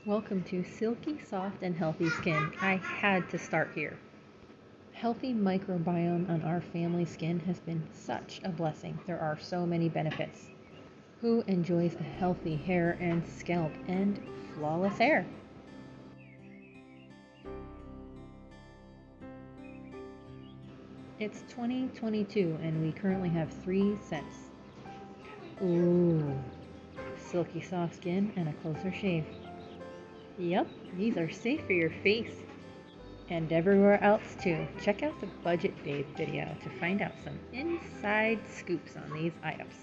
Welcome to Silky, Soft, and Healthy Skin. I had to start here. Healthy microbiome on our family skin has been such a blessing. There are so many benefits. Who enjoys a healthy hair and scalp and flawless hair? It's 2022 and we currently have 3 scents. Ooh, silky soft skin and a closer shave. Yep, these are safe for your face and everywhere else too. Check out the Budget Babe video to find out some inside scoops on these items.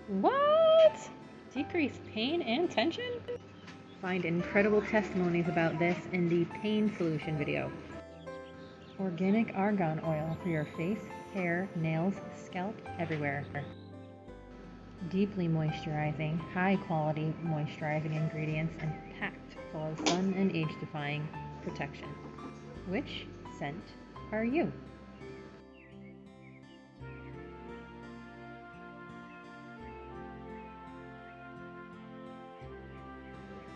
What? Decrease pain and tension? Find incredible testimonies about this in the pain solution video. Organic argan oil for your face, hair, nails, scalp, everywhere. Deeply moisturizing, high quality moisturizing ingredients and packed full of sun and age defying protection. Which scent are you?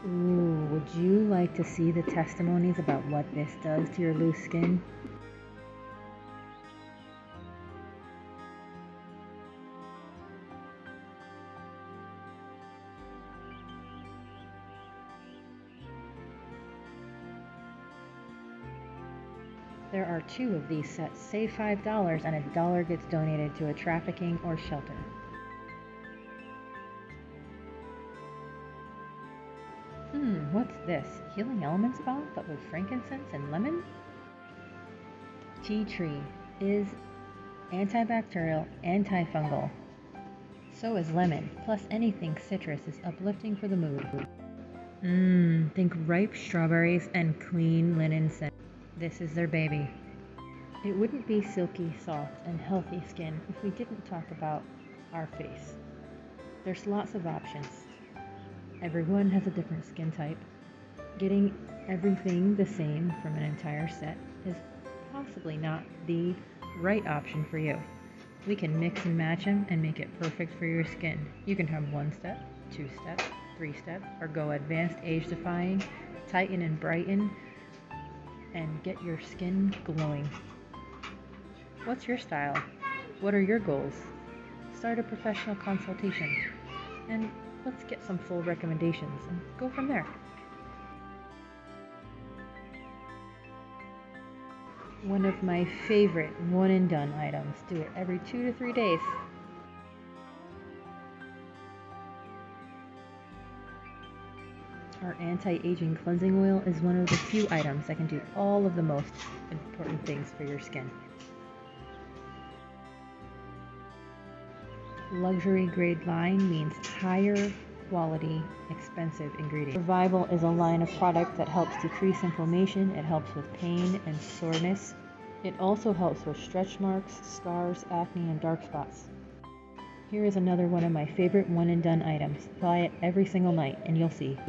Ooh, would you like to see the testimonies about what this does to your loose skin? There are 2 of these sets. Save $5 and $1 gets donated to a trafficking or shelter. What's this? Healing Elements balm, but with frankincense and lemon? Tea tree is antibacterial, antifungal. So is lemon, plus anything citrus is uplifting for the mood. Think ripe strawberries and clean linen scent. This is their baby. It wouldn't be silky, soft, and healthy skin if we didn't talk about our face. There's lots of options. Everyone has a different skin type. Getting everything the same from an entire set is possibly not the right option for you. We can mix and match them and make it perfect for your skin. You can have 1 step, 2 step, 3 step, or go advanced age defying, tighten and brighten, and get your skin glowing. What's your style? What are your goals? Start a professional consultation and let's get some full recommendations and go from there. One of my favorite one and done items. Do it every 2 to 3 days. Our anti-aging cleansing oil is one of the few items that can do all of the most important things for your skin. Luxury grade line means higher quality, expensive ingredients. Revival is a line of product that helps decrease inflammation. It helps with pain and soreness. It also helps with stretch marks, scars, acne, and dark spots. Here is another one of my favorite one and done items. Apply it every single night and you'll see.